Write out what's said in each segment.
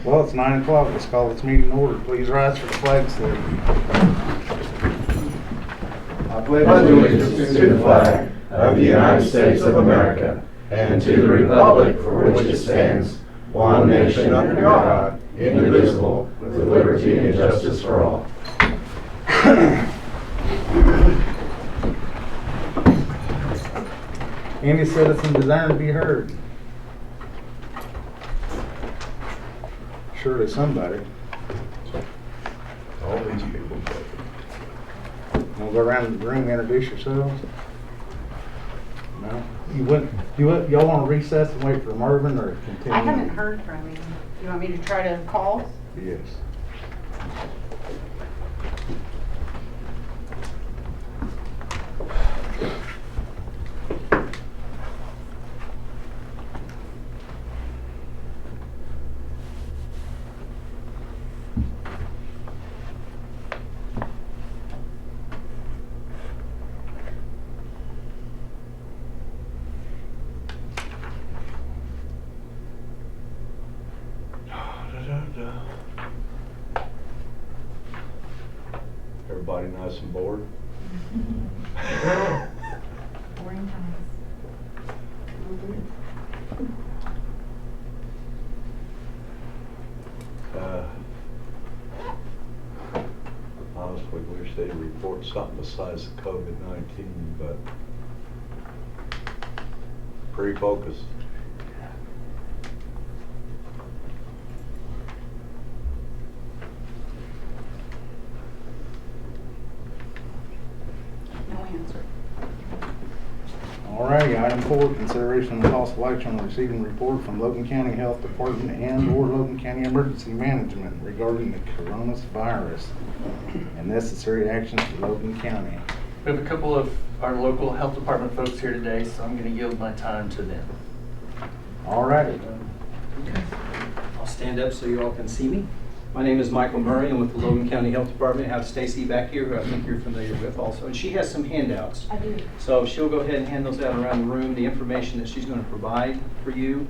Well, it's 9 o'clock. Let's call this meeting to order. Please rise for the flag salute. I pledge allegiance to the flag of the United States of America and to the republic for which it stands, one nation under God, indivisible, with liberty and justice for all. Any citizen desiring to be heard? Surely somebody. All these people. We'll go around the room, introduce yourselves. No? Y'all want to recess and wait for Marvin or continue? I haven't heard from him. You want me to try to call? Yes. Everybody nice and bored? Boring times. Honestly, wish they'd report something besides the COVID-19, but pretty focused. No answer. All righty, item 4, consideration and possible action on receiving report from Logan County Health Department and/or Logan County Emergency Management regarding the coronavirus and necessary actions for Logan County. We have a couple of our local health department folks here today, so I'm going to yield my time to them. All righty. I'll stand up so you all can see me. My name is Michael Murray. I'm with the Logan County Health Department. I have Stacy back here, who I think you're familiar with also, and she has some handouts. I do. So she'll go ahead and hand those out around the room. The information that she's going to provide for you,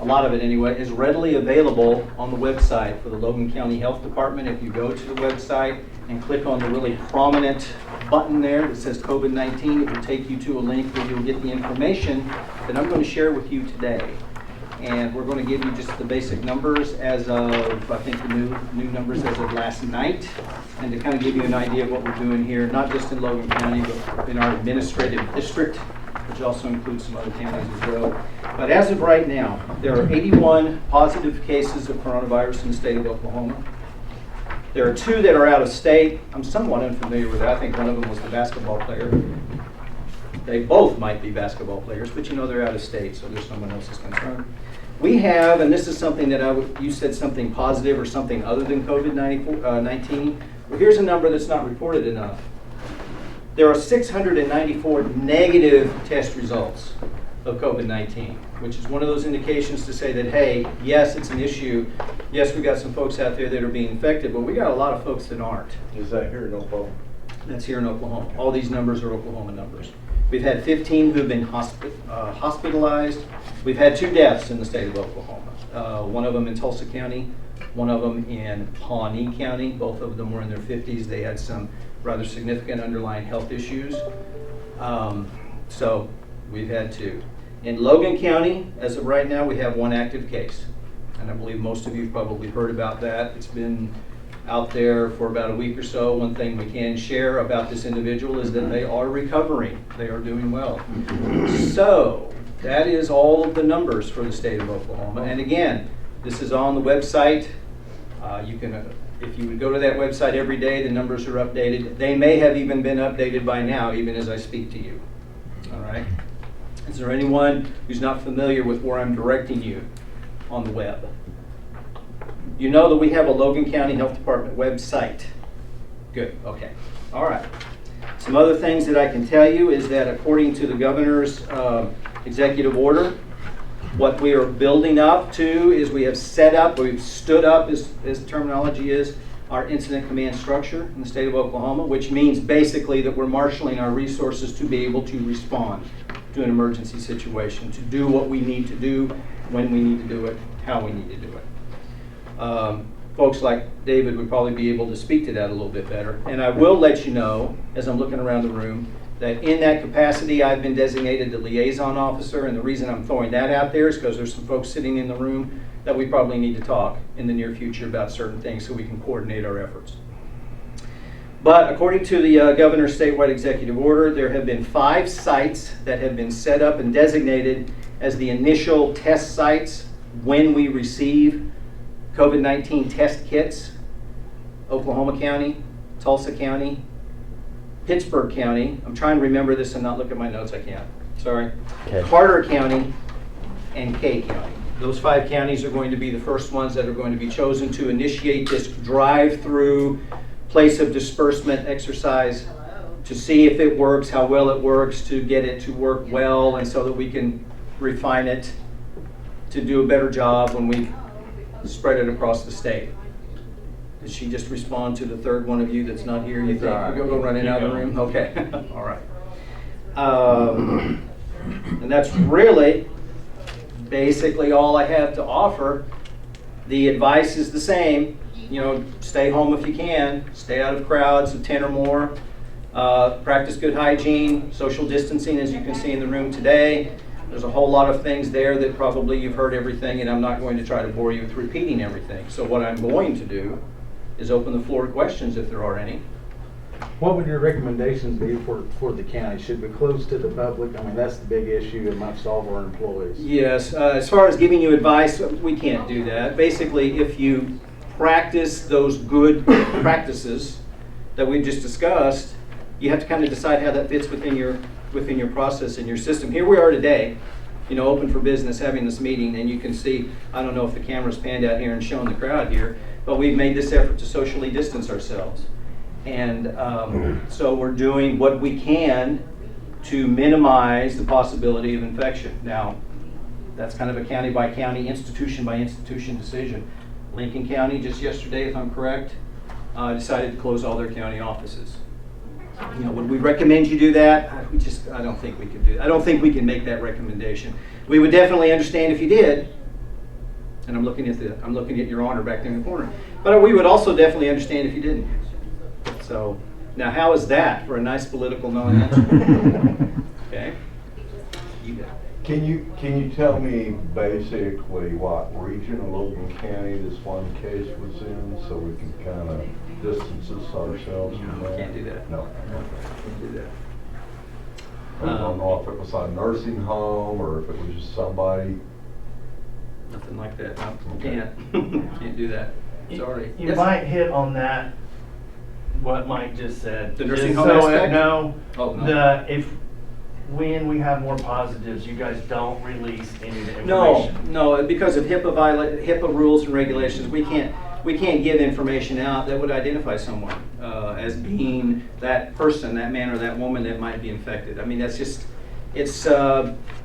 a lot of it anyway, is readily available on the website for the Logan County Health Department. If you go to the website and click on the really prominent button there that says COVID-19, it will take you to a link where you'll get the information that I'm going to share with you today. And we're going to give you just the basic numbers as of, I think, the new numbers as of last night, and to kind of give you an idea of what we're doing here, not just in Logan County, but in our administrative district, which also includes some other counties as well. But as of right now, there are 81 positive cases of coronavirus in the state of Oklahoma. There are 2 that are out of state. I'm somewhat unfamiliar with that. I think one of them was the basketball player. They both might be basketball players, but you know they're out of state, so there's someone else's concern. We have, and this is something that you said something positive or something other than COVID-19. Well, here's a number that's not reported enough. There are 694 negative test results of COVID-19, which is one of those indications to say that, hey, yes, it's an issue. Yes, we got some folks out there that are being infected, but we got a lot of folks that aren't. Is that here in Oklahoma? That's here in Oklahoma. All these numbers are Oklahoma numbers. We've had 15 who've been hospitalized. We've had 2 deaths in the state of Oklahoma. One of them in Tulsa County, one of them in Pawnee County. Both of them were in their 50s. They had some rather significant underlying health issues. So we've had 2. In Logan County, as of right now, we have 1 active case. And I believe most of you have probably heard about that. It's been out there for about a week or so. One thing we can share about this individual is that they are recovering. They are doing well. So that is all of the numbers for the state of Oklahoma. And again, this is on the website. You can, if you would go to that website every day, the numbers are updated. They may have even been updated by now, even as I speak to you. All right. Is there anyone who's not familiar with where I'm directing you on the web? You know that we have a Logan County Health Department website. Good, okay. All right. Some other things that I can tell you is that according to the governor's executive order, what we are building up to is we have set up, we've stood up, as terminology is, our incident command structure in the state of Oklahoma, which means basically that we're marshaling our resources to be able to respond to an emergency situation, to do what we need to do, when we need to do it, how we need to do it. Folks like David would probably be able to speak to that a little bit better. And I will let you know, as I'm looking around the room, that in that capacity, I've been designated the liaison officer, and the reason I'm throwing that out there is because there's some folks sitting in the room that we probably need to talk in the near future about certain things so we can coordinate our efforts. But according to the governor's statewide executive order, there have been 5 sites that have been set up and designated as the initial test sites when we receive COVID-19 test kits. Oklahoma County, Tulsa County, Pittsburgh County, I'm trying to remember this and not look at my notes, I can't, sorry. Okay. Carter County, and Kay County. Those 5 counties are going to be the first ones that are going to be chosen to initiate this drive-through place of disbursement exercise to see if it works, how well it works, to get it to work well, and so that we can refine it to do a better job when we spread it across the state. Did she just respond to the third one of you that's not here, you think? We're going to go running out of the room? Okay, all right. And that's really basically all I have to offer. The advice is the same. You know, stay home if you can. Stay out of crowds of 10 or more. Practice good hygiene, social distancing, as you can see in the room today. There's a whole lot of things there that probably you've heard everything, and I'm not going to try to bore you with repeating everything. So what I'm going to do is open the floor to questions if there are any. What would your recommendations be for the county? Should we close to the public? I mean, that's the big issue amongst all of our employees. Yes, as far as giving you advice, we can't do that. Basically, if you practice those good practices that we've just discussed, you have to kind of decide how that fits within your process and your system. Here we are today, you know, open for business, having this meeting, and you can see, I don't know if the camera's panned out here and showing the crowd here, but we've made this effort to socially distance ourselves. And so we're doing what we can to minimize the possibility of infection. Now, that's kind of a county by county, institution by institution decision. Lincoln County, just yesterday, if I'm correct, decided to close all their county offices. You know, would we recommend you do that? I don't think we can do that. I don't think we can make that recommendation. We would definitely understand if you did. And I'm looking at your honor back there in the corner. But we would also definitely understand if you didn't. So now, how is that for a nice political non-answer? Okay. You got it. Can you tell me basically what region of Logan County this one case was in, so we can kind of distance ourselves from that? Can't do that. No. Can't do that. I don't know if it was a nursing home or if it was just somebody. Nothing like that. No, Okay. can't do that. Sorry. You Yes? might hit on that, what Mike just said. The nursing Just home so aspect? No, Oh, no. when we have more positives, you guys don't release any of the No, information. no, because of HIPAA rules and regulations, we can't give information out that would identify someone as being that person, that man or that woman that might be infected. I mean, that's just, it's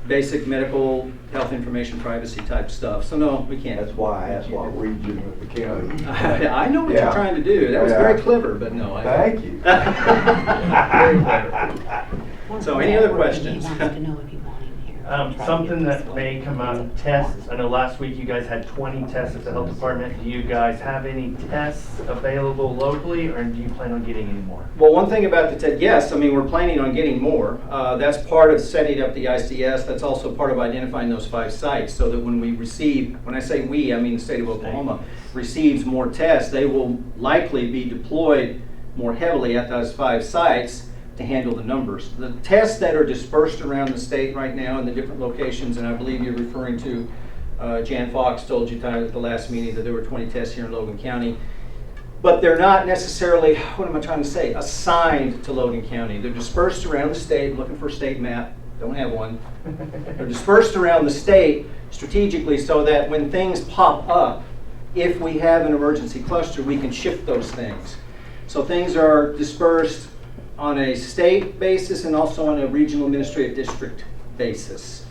basic medical health information privacy type stuff. So no, we can't. That's why I asked what region of the county. I know what you're Yeah. trying to do. That was Yeah. very clever, but no. Thank you. Very clever. So any other questions? He wants to know if you want him here. Try to Something get this that one. may come out, tests. I know last week you guys had 20 tests at the health department. Do you guys have any tests available locally, or do you plan on getting any more? Well, one thing about the test, yes, I mean, we're planning on getting more. That's part of setting up the ICS. That's also part of identifying those 5 sites so that when we receive, when I say we, I mean the state of Oklahoma, receives more tests, they will likely be deployed more heavily at those 5 sites to handle the numbers. The tests that are dispersed around the state right now in the different locations, and I believe you're referring to, Jan Fox told you at the last meeting that there were 20 tests here in Logan County. But they're not necessarily, what am I trying to say, assigned to Logan County. They're dispersed around the state, looking for a state map, don't have one. They're dispersed around the state strategically so that when things pop up, if we have an emergency cluster, we can shift those things. So things are dispersed on a state basis and also on a regional administrative district basis.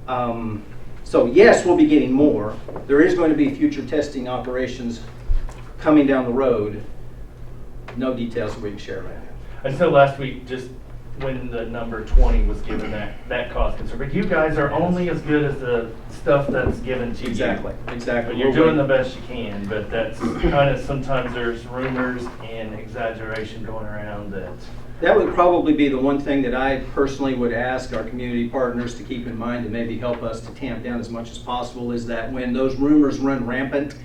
So yes, we'll be getting more. There is going to be future testing operations coming down the road. No details that we can share right now. I just know last week, just when the number 20 was given that cause concern. But you guys are only as good as the stuff that's given to you. Exactly. But you're doing the best you can, but that's kind of, sometimes there's rumors and exaggeration going around that. That would probably be the one thing that I personally would ask our community partners to keep in mind to maybe help us to tamp down as much as possible, is that when those rumors run rampant,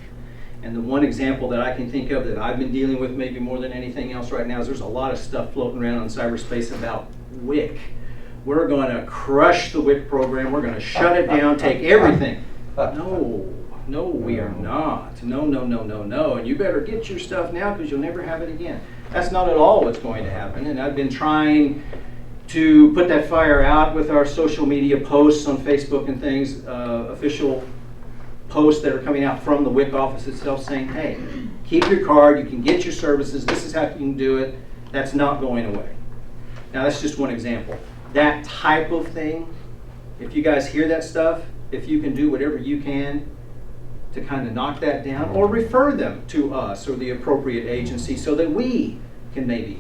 and the one example that I can think of that I've been dealing with maybe more than anything else right now is there's a lot of stuff floating around on cyberspace about WIC. We're going to crush the WIC program. We're going to shut it down, take everything. No, we are not. No. And you better get your stuff now because you'll never have it again. That's not at all what's going to happen. And I've been trying to put that fire out with our social media posts on Facebook and things, official posts that are coming out from the WIC office itself saying, hey, keep your card, you can get your services, this is how you can do it. That's not going away. Now that's just one example. That type of thing, if you guys hear that stuff, if you can do whatever you can to kind of knock that down, or refer them to us or the appropriate agency so that we can maybe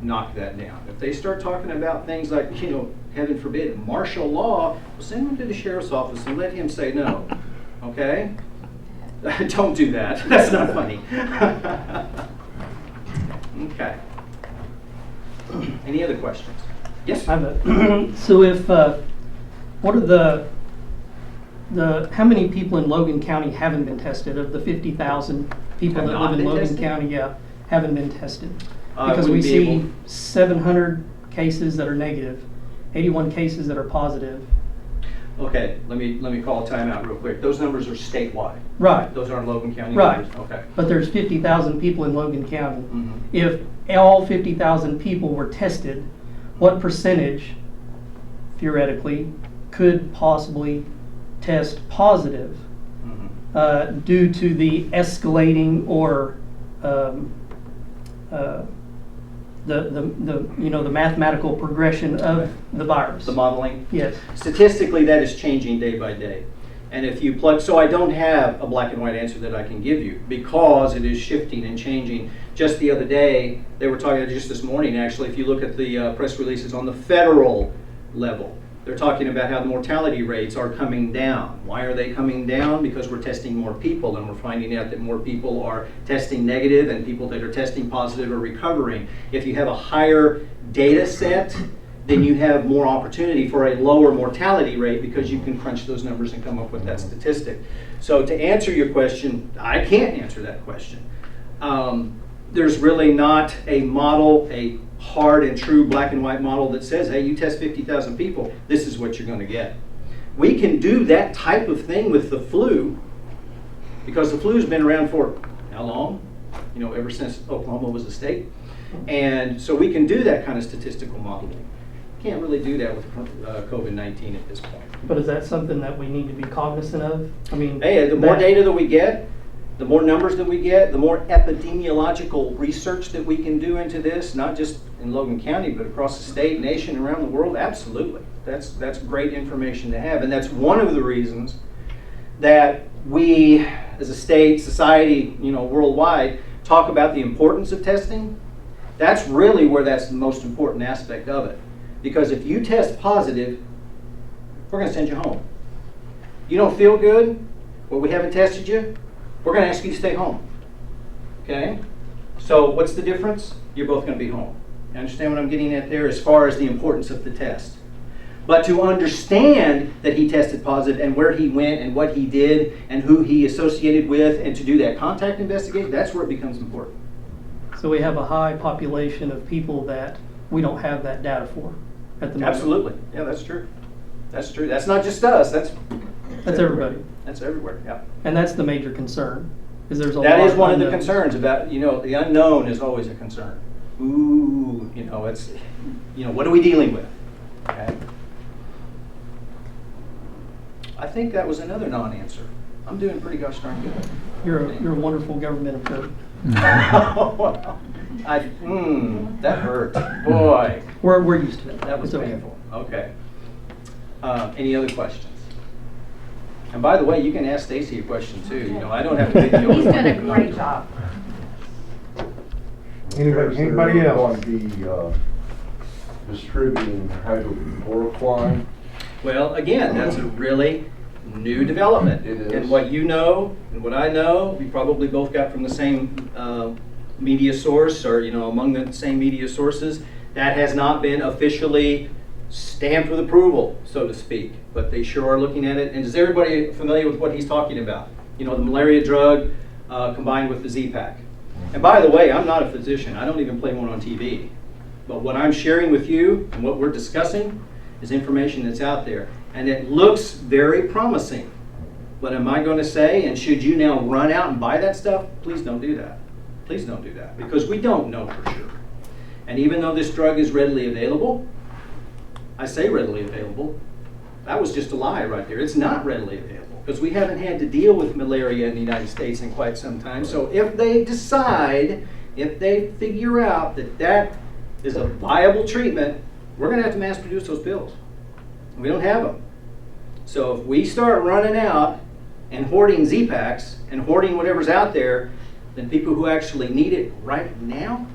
knock that down. If they start talking about things like, heaven forbid, martial law, well, send them to the sheriff's office and let him say no. Okay? Don't do that. That's not funny. Okay. Any other questions? Yes? I have a, so if, what are how many people in Logan County haven't been tested? Of the 50,000 people Have that not live in been Logan tested? County, yeah, haven't been tested. I Because we wouldn't be see able- 700 cases that are negative, 81 cases that are positive. Okay, let me call a timeout real quick. Those numbers are statewide. Right. Those aren't Logan County Right. numbers. Okay. But there's 50,000 people in Logan County. Mhm. If all 50,000 people were tested, what percentage, theoretically, could possibly test positive Mhm. due to the escalating or the mathematical progression of the virus? The modeling? Yes. Statistically, that is changing day by day. And if you plug, so I don't have a black and white answer that I can give you because it is shifting and changing. Just the other day, they were talking, just this morning actually, if you look at the press releases on the federal level, they're talking about how the mortality rates are coming down. Why are they coming down? Because we're testing more people and we're finding out that more people are testing negative and people that are testing positive are recovering. If you have a higher data set, then you have more opportunity for a lower mortality rate because you can crunch those numbers and come up with that statistic. So to answer your question, I can't answer that question. There's really not a model, a hard and true black and white model that says, hey, you test 50,000 people, this is what you're going to get. We can do that type of thing with the flu because the flu's been around for how long? Ever since Oklahoma was a state. And so we can do that kind of statistical modeling. Can't really do that with COVID-19 at this point. But is that something that we need to be cognizant of? I mean, Hey, the more data that we get, the more numbers that we get, the more epidemiological research that we can do into this, not just in Logan County, but across the state, nation, around the world, absolutely. That's great information to have. And that's one of the reasons that we, as a state, society, worldwide, talk about the importance of testing. That's really where that's the most important aspect of it. Because if you test positive, we're going to send you home. You don't feel good? Well, we haven't tested you. We're going to ask you to stay home. Okay? So what's the difference? You're both going to be home. You understand what I'm getting at there as far as the importance of the test? But to understand that he tested positive and where he went and what he did and who he associated with and to do that contact investigation, that's where it becomes important. so we have a high population of people that we don't have that data for at the moment. Absolutely. Yeah, that's true. That's true. That's not just us. That's everybody. That's everywhere. Yeah. And that's the major concern. Is there's a lot That is one of the unknowns. concerns about, the unknown is always a concern. Ooh, it's, what are we dealing with? Okay. I think that was another non-answer. I'm doing pretty gosh darn good. You're a wonderful government employee. Well, that hurt. Boy, We're used to it. that was It's okay. painful. Okay. Any other questions? And by the way, you can ask Stacy a question too. I don't have to pick you. He's done a great job. Anybody else? Going to be distributing hydrochloroquine. Well, again, that's a really new development. It is. And what you know and what I know, we probably both got from the same media source, or among the same media sources. That has not been officially stamped with approval, so to speak, but they sure are looking at it. And is everybody familiar with what he's talking about? The malaria drug combined with the Z-Pack. And by the way, I'm not a physician. I don't even play one on TV. But what I'm sharing with you and what we're discussing is information that's out there. And it looks very promising. But am I going to say, and should you now run out and buy that stuff? Please don't do that. Please don't do that, because we don't know for sure. And even though this drug is readily available, I say readily available, that was just a lie right there. It's not readily available, because we haven't had to deal with malaria in the United States in quite some time. So if they decide, if they figure out that that is a viable treatment, we're going to have to mass produce those pills. We don't have them. So if we start running out and hoarding Z-Packs and hoarding whatever's out there, then people who actually need it right now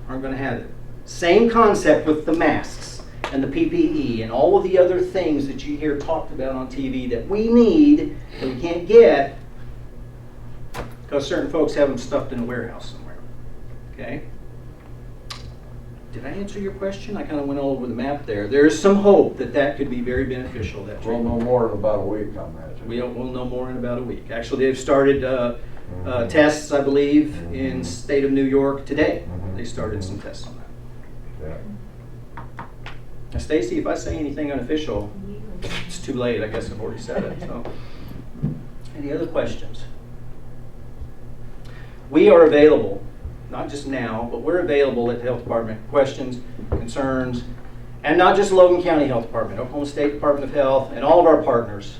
aren't going to have it. Same concept with the masks and the PPE and all of the other things that you hear talked about on TV that we need that we can't get because certain folks have them stuffed in a warehouse somewhere. Okay? Did I answer your question? I kind of went all over the map there. There is some hope that that could be very beneficial. That We'll know more in about a week on that. We'll know more in about a week. Actually, they've started tests, I believe, in state of New York today. They started some tests on that. Yeah. Now, Stacy, if I say anything unofficial, it's too late. I guess I've already said it. So, any other questions? We are available, not just now, but we're available at the health department. Questions, concerns, and not just Logan County Health Department, Oklahoma State Department of Health, and all of our partners.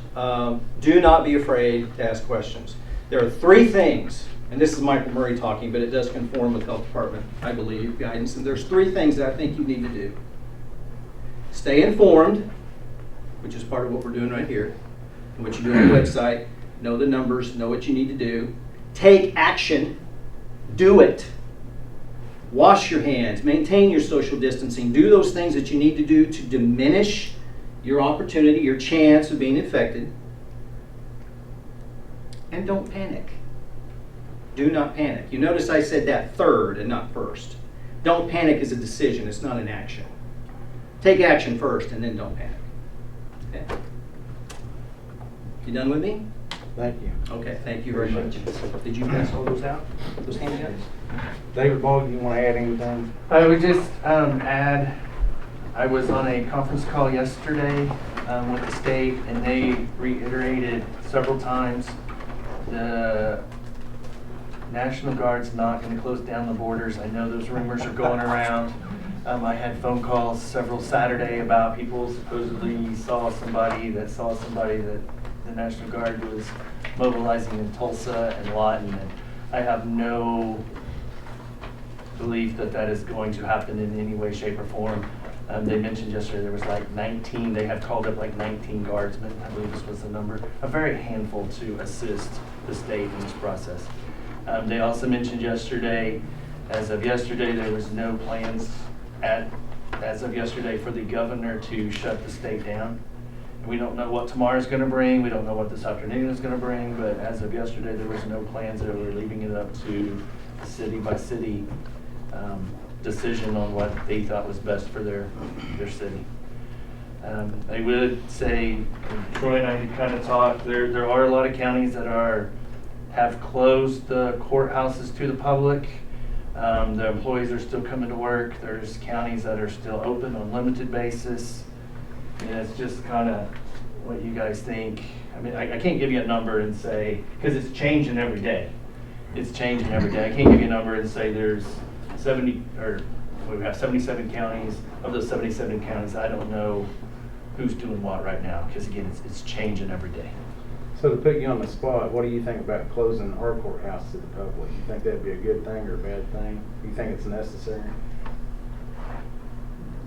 Do not be afraid to ask questions. There are three things, and this is Michael Murray talking, but it does conform with Health Department, I believe, guidance. And there's three things that I think you need to do. Stay informed, which is part of what we're doing right here, and what you do on the website. Know the numbers, know what you need to do. Take action. Do it. Wash your hands, maintain your social distancing, do those things that you need to do to diminish your opportunity, your chance of being infected. And don't panic. Do not panic. You notice I said that third and not first. Don't panic is a decision, it's not an action. Take action first and then don't panic. Okay. You done with me? Thank you. Okay, thank you very much. Did you pass all those out? Those handouts? David Ball, you want to add anything? I would just add, I was on a conference call yesterday with the state, and they reiterated several times the National Guard's not going to close down the borders. I know those rumors are going around. I had phone calls several Saturday about people supposedly saw somebody that the National Guard was mobilizing in Tulsa and Lawton. And I have no belief that that is going to happen in any way, shape, or form. They mentioned yesterday there was like 19, they had called up like 19 guardsmen, I believe this was the number, a very handful to assist the state in this process. They also mentioned yesterday, as of yesterday, there was no plans as of yesterday for the governor to shut the state down. We don't know what tomorrow's going to bring, we don't know what this afternoon is going to bring, but as of yesterday, there was no plans. They were leaving it up to city by city decision on what they thought was best for their city. I would say, Troy and I kind of talked, there are a lot of counties that have closed the courthouses to the public. The employees are still coming to work. There's counties that are still open on limited basis. And it's just kind of what you guys think. I mean, I can't give you a number and say, because it's changing every day. It's changing every day. I can't give you a number and say there's 70, or we have 77 counties. Of those 77 counties, I don't know who's doing what right now, because again, it's changing every day. So to put you on the spot, what do you think about closing our courthouse to the public? You think that'd be a good thing or a bad thing? You think it's necessary?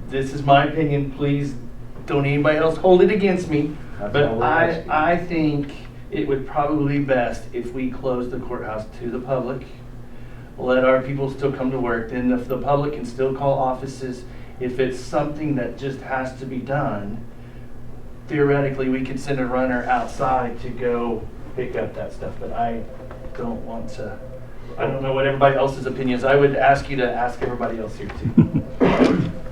This is my opinion. Please don't anybody else hold it against me. That's But all we're asking. I think it would probably be best if we close the courthouse to the public. Let our people still come to work. Then if the public can still call offices If it's something that just has to be done, theoretically, we could send a runner outside to go pick up that stuff, but I don't want to, I don't know what everybody else's opinion is. I would ask you to ask everybody else here too.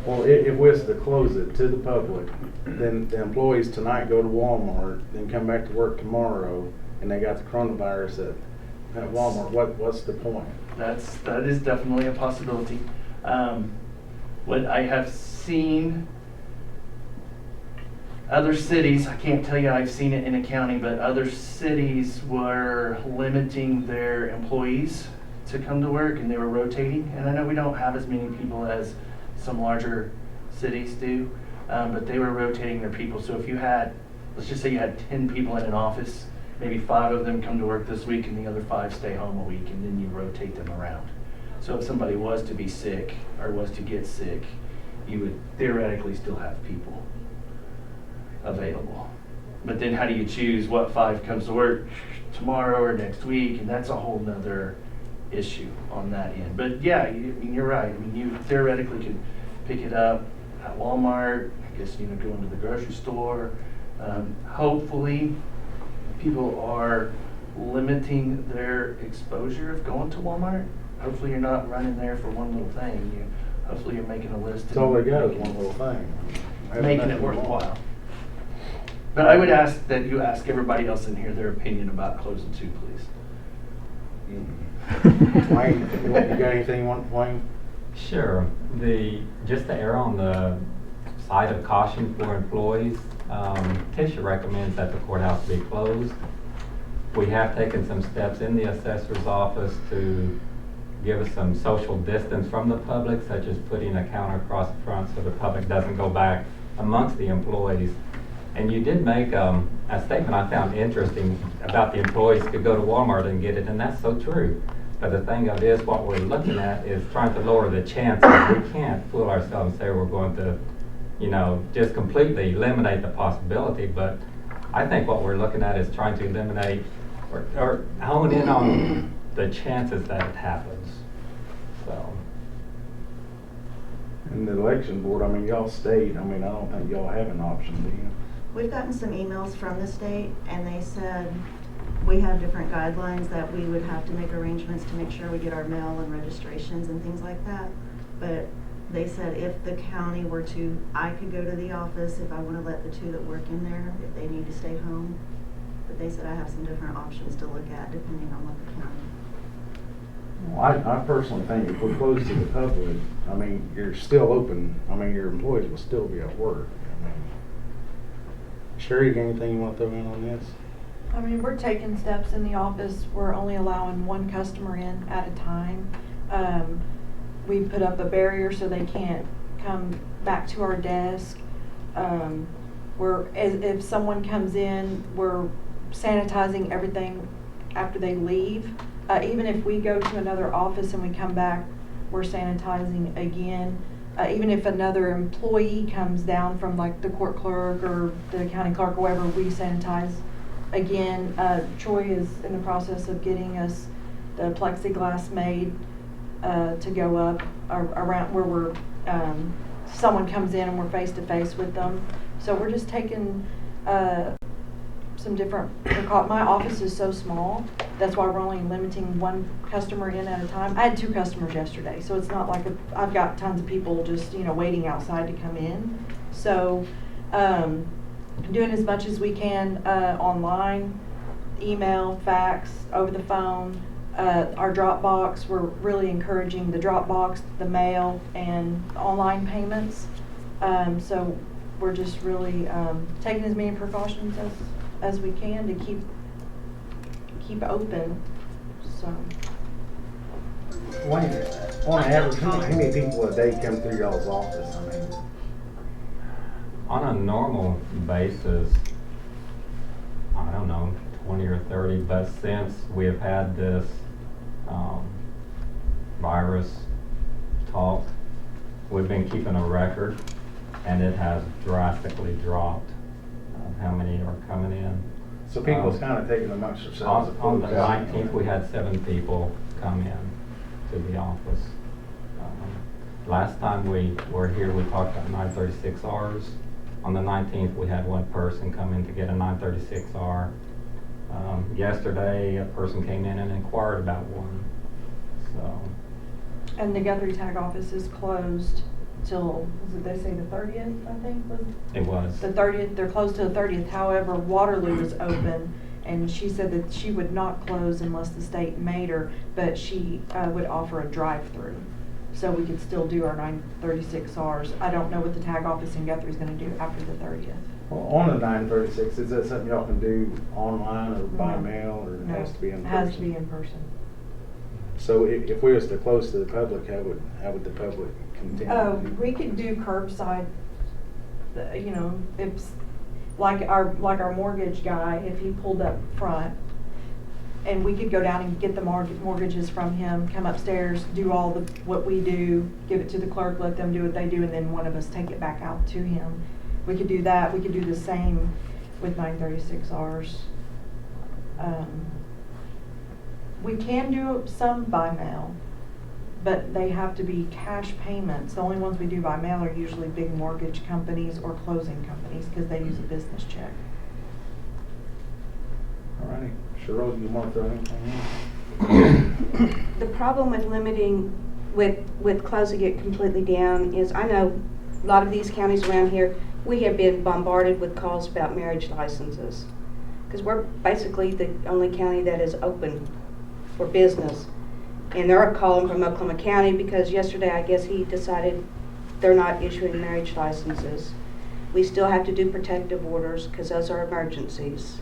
Well, if we was to close it to the public, then the employees tonight go to Walmart, then come back to work tomorrow, and they got the coronavirus at Walmart, what's the point? That is definitely a possibility. What I have seen other cities, I can't tell you I've seen it in a county, but other cities were limiting their employees to come to work, and they were rotating. And I know we don't have as many people as some larger cities do, but they were rotating their people. So if you had, let's just say you had 10 people in an office, maybe 5 of them come to work this week and the other 5 stay home a week, and then you rotate them around. So if somebody was to be sick or was to get sick, you would theoretically still have people available. But then how do you choose what 5 comes to work tomorrow or next week? And that's a whole nother issue on that end. But yeah, I mean, you're right. I mean, you theoretically could pick it up at Walmart, I guess, go into the grocery store. Hopefully people are limiting their exposure of going to Walmart. Hopefully you're not running there for one little thing. Hopefully you're making a list. That's all they got is one little thing. Making it worthwhile. But I would ask that you ask everybody else in here their opinion about closing too, please. Wayne, you got anything you want, Wayne? Sure. Just to err on the side of caution for employees, Tisha recommends that the courthouse be closed. We have taken some steps in the assessor's office to give us some social distance from the public, such as putting a counter across the front so the public doesn't go back amongst the employees. And you did make a statement I found interesting about the employees could go to Walmart and get it, and that's so true. But the thing of it is, what we're looking at is trying to lower the chances. We can't fool ourselves and say we're going to, just completely eliminate the possibility. But I think what we're looking at is trying to eliminate or hone in on the chances that it happens. So. And the election board, y'all state, I don't think y'all have an option, do you? We've gotten some emails from the state, and they said we have different guidelines that we would have to make arrangements to make sure we get our mail and registrations and things like that. But they said if the county were to, I could go to the office if I want to let the 2 that work in there, if they need to stay home. But they said I have some different options to look at depending on what the county. Well, I personally think if we're closed to the public, you're still open. Your employees will still be at work. Sherry, you got anything you want to throw in on this? We're taking steps in the office. We're only allowing 1 customer in at a time. We put up a barrier so they can't come back to our desk. If someone comes in, we're sanitizing everything after they leave. Even if we go to another office and we come back, we're sanitizing again. Even if another employee comes down from like the court clerk or the county clerk or whatever, we sanitize again. Troy is in the process of getting us the plexiglass made to go up around where we're someone comes in and we're face to face with them. So we're just taking some different my office is so small, that's why we're only limiting 1 customer in at a time. I had 2 customers yesterday, so it's not like I've got tons of people just waiting outside to come in. So doing as much as we can online, email, fax, over the phone. Our Dropbox, we're really encouraging the Dropbox, the mail, and online payments. So we're just really taking as many precautions as we can to keep open. So. On average, how many people a day come through y'all's office? On a normal basis, I don't know, 20 or 30, but since we have had this virus talk, we've been keeping a record, and it has drastically dropped how many are coming in. So people's kind of taking amongst themselves. On the 19th, we had 7 people come in to the office. Last time we were here, we talked about 936Rs. On the 19th, we had one person come in to get a 936R. Yesterday, a person came in and inquired about one. So, And the Guthrie tag office is closed till, they say the 30th, I think, was it was. the 30th, they're closed till the 30th. However, Waterloo is open, and she said that she would not close unless the state made her, but she would offer a drive-through. So we could still do our 936Rs. I don't know what the tag office in Guthrie is gonna do after the 30th. Well, on the 936, is that something y'all can do online or by No. mail, or it No, has to be in it person? has to be in person. So if we was to close to the public, how would the public continue? We could do curbside, you know, it's like our mortgage guy, if he pulled up front, and we could go down and get the mortgages from him, come upstairs, do all what we do, give it to the clerk, let them do what they do, and then one of us take it back out to him. We could do that. We could do the same with 936Rs. We can do some by mail, but they have to be cash payments. The only ones we do by mail are usually big mortgage companies or closing companies because they use a business check. All righty. Cheryl, you want to throw anything in? The problem with limiting, with closing it completely down is, I know a lot of these counties around here, we have been bombarded with calls about marriage licenses. Because we're basically the only county that is open for business. And they're calling from Oklahoma County because yesterday, I guess he decided they're not issuing marriage licenses. We still have to do protective orders because those are emergencies.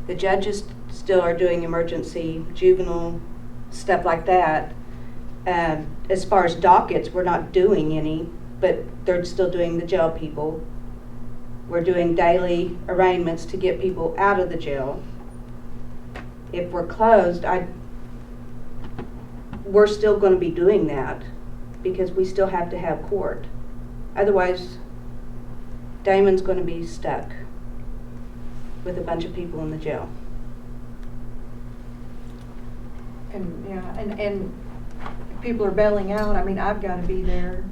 The judges still are doing emergency juvenile stuff like that. As far as dockets, we're not doing any, but they're still doing the jail people. We're doing daily arraignments to get people out of the jail. If we're closed, we're still going to be doing that because we still have to have court. Otherwise, Damon's going to be stuck with a bunch of people in the jail. And yeah, and people are bailing out. I mean, I've got to be there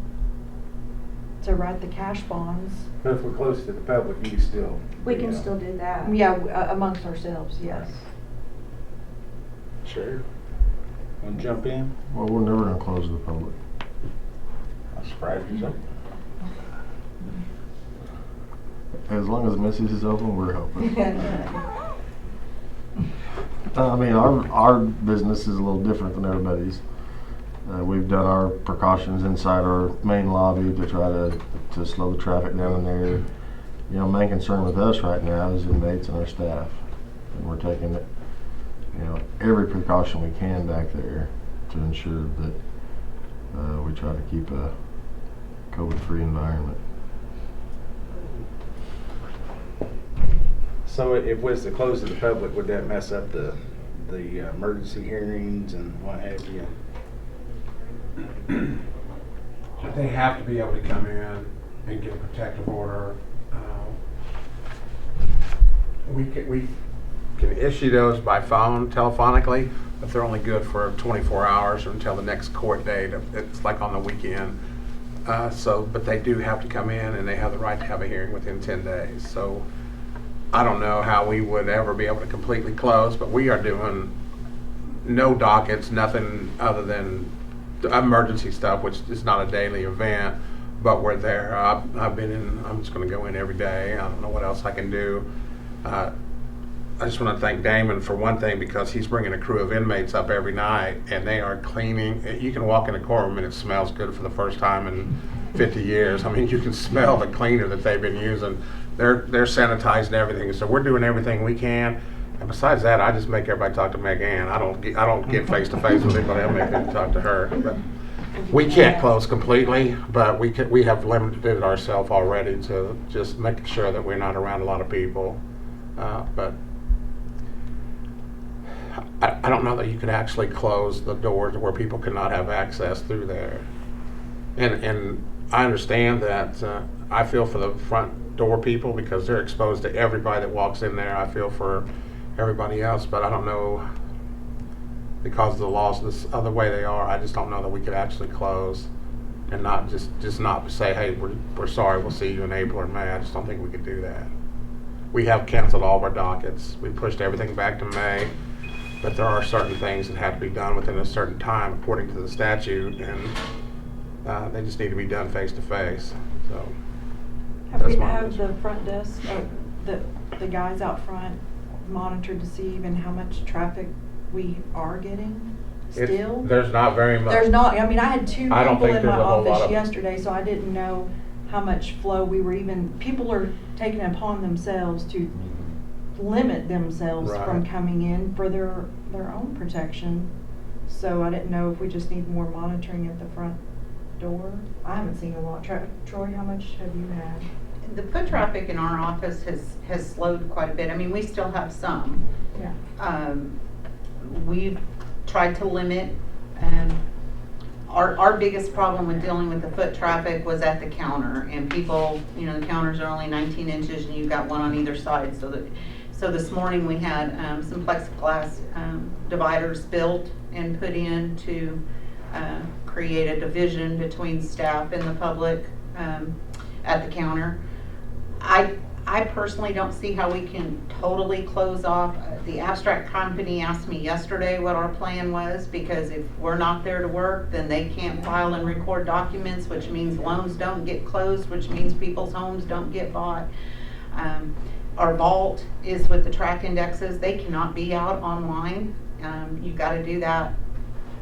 to write the cash bonds. But if we're close to the public, you can still. We can still do that. Yeah, amongst ourselves, yes. Sure. Want to jump in? Well, we're never gonna close to the public. I'm surprised you jumped. As long as Missy's is open, we're open. I mean, our business is a little different than everybody's. We've done our precautions inside our main lobby to try to slow the traffic down in there. You know, main concern with us right now is inmates and our staff. And we're taking it, you know, every precaution we can back there to ensure that we try to keep a COVID-free environment. So if we was to close to the public, would that mess up the emergency hearings and what have you? They have to be able to come in and get a protective order. We can issue those by phone, telephonically, but they're only good for 24 hours or until the next court date. It's like on the weekend. But they do have to come in, and they have the right to have a hearing within 10 days. So I don't know how we would ever be able to completely close, but we are doing no dockets, nothing other than emergency stuff, which is not a daily event, but we're there. I've been in, I'm just going to go in every day. I don't know what else I can do. I just want to thank Damon for one thing, because he's bringing a crew of inmates up every night, and they are cleaning. You can walk in a courtroom and it smells good for the first time in 50 years. I mean, you can smell the cleaner that they've been using. They're sanitizing everything, so we're doing everything we can. And besides that, I just make everybody talk to Meg Ann. I don't get face to face with anybody. I make them talk to her. But we can't close completely, but we have limited ourselves already to just making sure that we're not around a lot of people. But I don't know that you could actually close the doors where people cannot have access through there. And I understand that I feel for the front door people because they're exposed to everybody that walks in there. I feel for everybody else, but I don't know because of the laws this other way they are, I just don't know that we could actually close and not just not say, hey, we're sorry, we'll see you in April or May. I just don't think we could do that. We have canceled all of our dockets. We pushed everything back to May, but there are certain things that have to be done within a certain time according to the statute, and they just need to be done face to face. So that's my Have answer. the front desk, the guys out front monitored to see even how much traffic we are getting still? There's not very much. There's not, I mean, I had two I don't people think in my there's a whole lot office of- yesterday, so I didn't know how much flow we were even, people are taking it upon themselves to limit themselves from Right. coming in for their own protection. So I didn't know if we just need more monitoring at the front door. I haven't seen a lot. Troy, how much have you had? The foot traffic in our office has slowed quite a bit. I mean, we still have some. Yeah. We've tried to limit, our biggest problem with dealing with the foot traffic was at the counter, and people, you know, the counters are only 19 inches and you've got one on either side. So this morning we had some plexiglass dividers built and put in to create a division between staff and the public at the counter. I personally don't see how we can totally close off. The abstract company asked me yesterday what our plan was, because if we're not there to work, then they can't file and record documents, which means loans don't get closed, which means people's homes don't get bought. Our vault is with the track indexes. They cannot be out online. You've got to do that,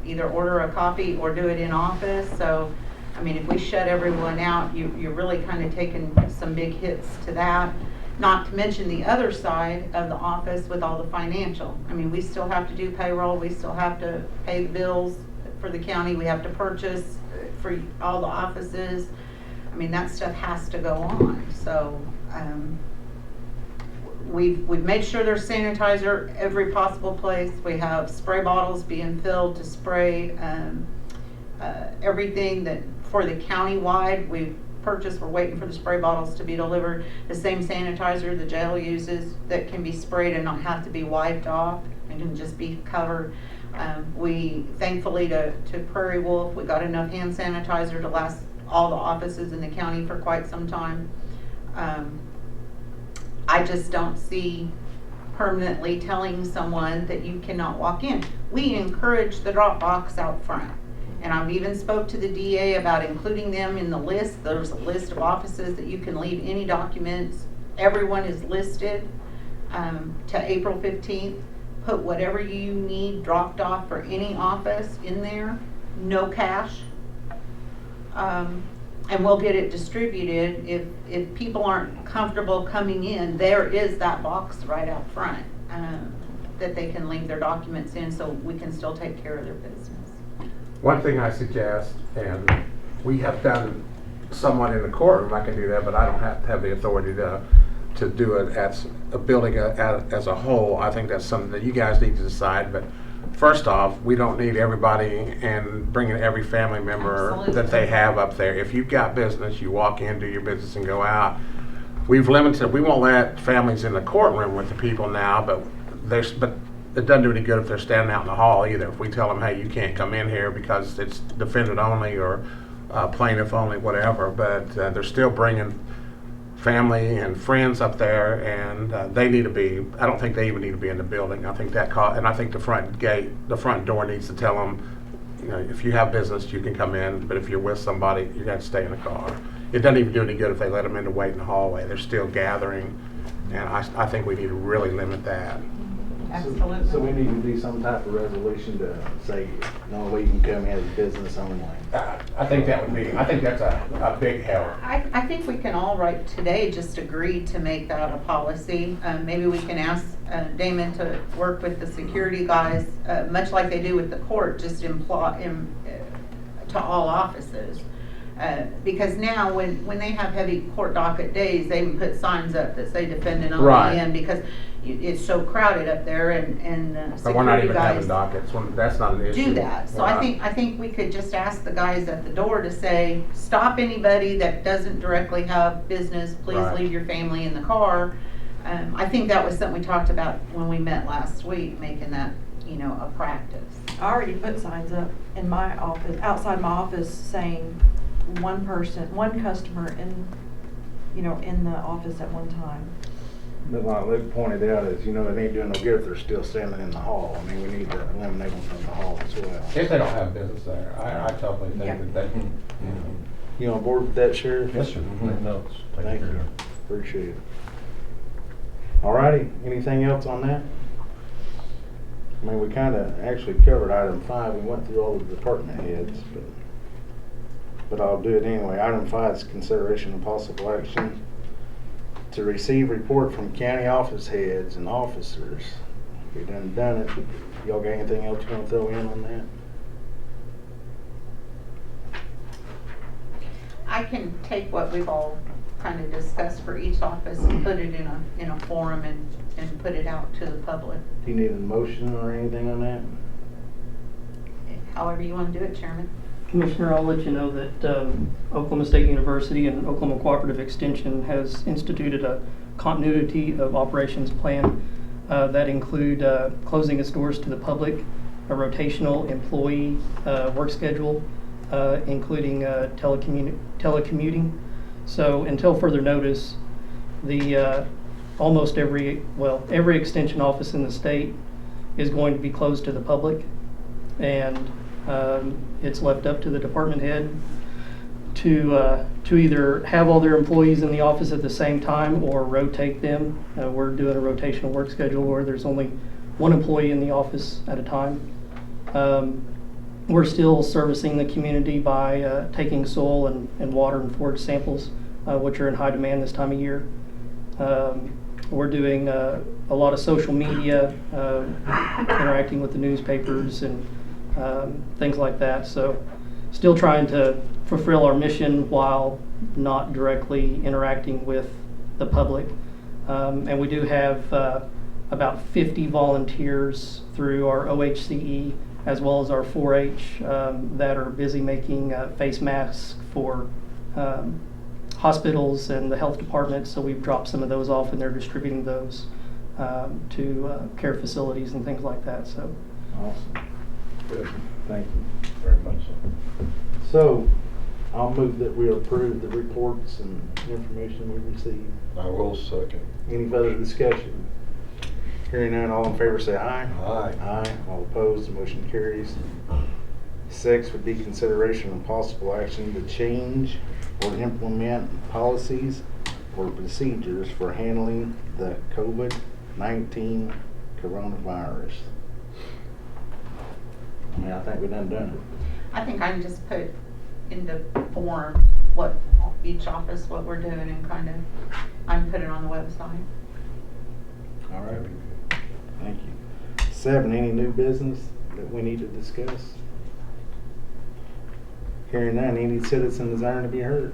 either order a copy or do it in office. So, I mean, if we shut everyone out, you're really kind of taking some big hits to that. Not to mention the other side of the office with all the financial. I mean, we still have to do payroll. We still have to pay the bills for the county. We have to purchase for all the offices. I mean, that stuff has to go on. So we've made sure there's sanitizer every possible place. We have spray bottles being filled to spray everything that for the county-wide we've purchased. We're waiting for the spray bottles to be delivered. The same sanitizer the jail uses that can be sprayed and not have to be wiped off and can just be covered. We, thankfully to Prairie Wolf, we got enough hand sanitizer to last all the offices in the county for quite some time. I just don't see permanently telling someone that you cannot walk in. We encourage the drop box out front. And I've even spoke to the DA about including them in the list. There's a list of offices that you can leave any documents. Everyone is listed to April 15th. Put whatever you need dropped off for any office in there. No cash. And we'll get it distributed. If people aren't comfortable coming in, there is that box right out front that they can leave their documents in, so we can still take care of their business. One thing I suggest, and we have done somewhat in the courtroom, I can do that, but I don't have the authority to do it as a building as a whole. I think that's something that you guys need to decide. But first off, we don't need everybody and bringing every family member Absolutely. that they have up there. If you've got business, you walk in, do your business, and go out. We've limited. We won't let families in the courtroom with the people now, but it doesn't do any good if they're standing out in the hall either. If we tell them, hey, you can't come in here because it's defendant only or plaintiff only, whatever, but they're still bringing family and friends up there, and they need to be, I don't think they even need to be in the building. I think and I think the front door needs to tell them, you know, if you have business, you can come in, but if you're with somebody, you're going to stay in the car. It doesn't even do any good if they let them in to wait in the hallway. They're still gathering, and I think we need to really limit that. Absolutely. So we need to do some type of resolution to say, no, we can come in as business only. I think that's a big help. I think we can all right today just agree to make that a policy. Maybe we can ask Damon to work with the security guys, much like they do with the court, just to all offices. Because now when they have heavy court docket days, they even put signs up that say defendant only Right. in, because it's so crowded up there, and But we're not security even having guys dockets. That's not an issue. do that. So We're I not. think we could just ask the guys at the door to say, stop anybody that doesn't directly have business, please Right. leave your family in the car. I think that was something we talked about when we met last week, making that, you know, a practice. I already put signs up in my office, outside my office, saying one person, one customer in, in the office at one time. But like Luke pointed out, is, it ain't doing no good if they're still standing in the hall. I mean, we need to eliminate them from the hall as well. If they don't have business there, I totally think that they, You on board with that, Sheriff? Yes, sir. No, Thank you. Appreciate it. All righty, anything else on that? I mean, we kinda actually covered item 5. We went through all the department heads, but I'll do it anyway. Item 5 is consideration of possible action to receive report from county office heads and officers. We done it. Y'all got anything else you wanna throw in on that? I can take what we've all kind of discussed for each office and put it in a forum and put it out to the public. Do you need a motion or anything on that? However you want to do it, Chairman. Commissioner, I'll let you know that Oklahoma State University and Oklahoma Cooperative Extension has instituted a continuity of operations plan that include closing its doors to the public, a rotational employee work schedule, including telecommuting. So until further notice, the almost every extension office in the state is going to be closed to the public, and it's left up to the department head to either have all their employees in the office at the same time or rotate them. We're doing a rotational work schedule where there's only one employee in the office at a time. We're still servicing the community by taking soil and water and forage samples, which are in high demand this time of year. We're doing a lot of social media, interacting with the newspapers and things like that. So still trying to fulfill our mission while not directly interacting with the public. And we do have about 50 volunteers through our OHCE as well as our 4-H that are busy making face masks for hospitals and the health department. So we've dropped some of those off and they're distributing those to care facilities and things like that. So Awesome. Good. Thank you. Very much so. So, I'll move that we approve the reports and information we received. I will second. Any further discussion? Hearing none, all in favor say aye. Aye. Aye. All opposed, the motion carries. 6 would be consideration of possible action to change or implement policies or procedures for handling the COVID-19 coronavirus. I mean, I think we've done it. I think I can just put in the form what each office, what we're doing, and kind of, I can put it on the website. All right. Thank you. 7, any new business that we need to discuss? Hearing none, any citizen desiring to be heard?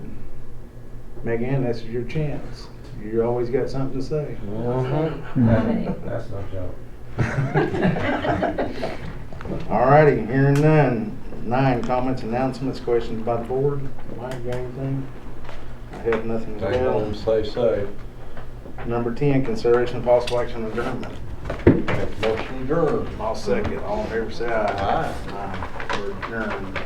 Megan, this is your chance. You always got something to say. that's no joke. All righty, hearing none. 9, comments, announcements, questions by the board. Mike, you got anything? I have nothing as Take well. home, stay safe. Number 10, consideration of possible action on adjournment. Motion adjourned. I'll second. All in favor say aye. Aye. Aye. We're adjourned.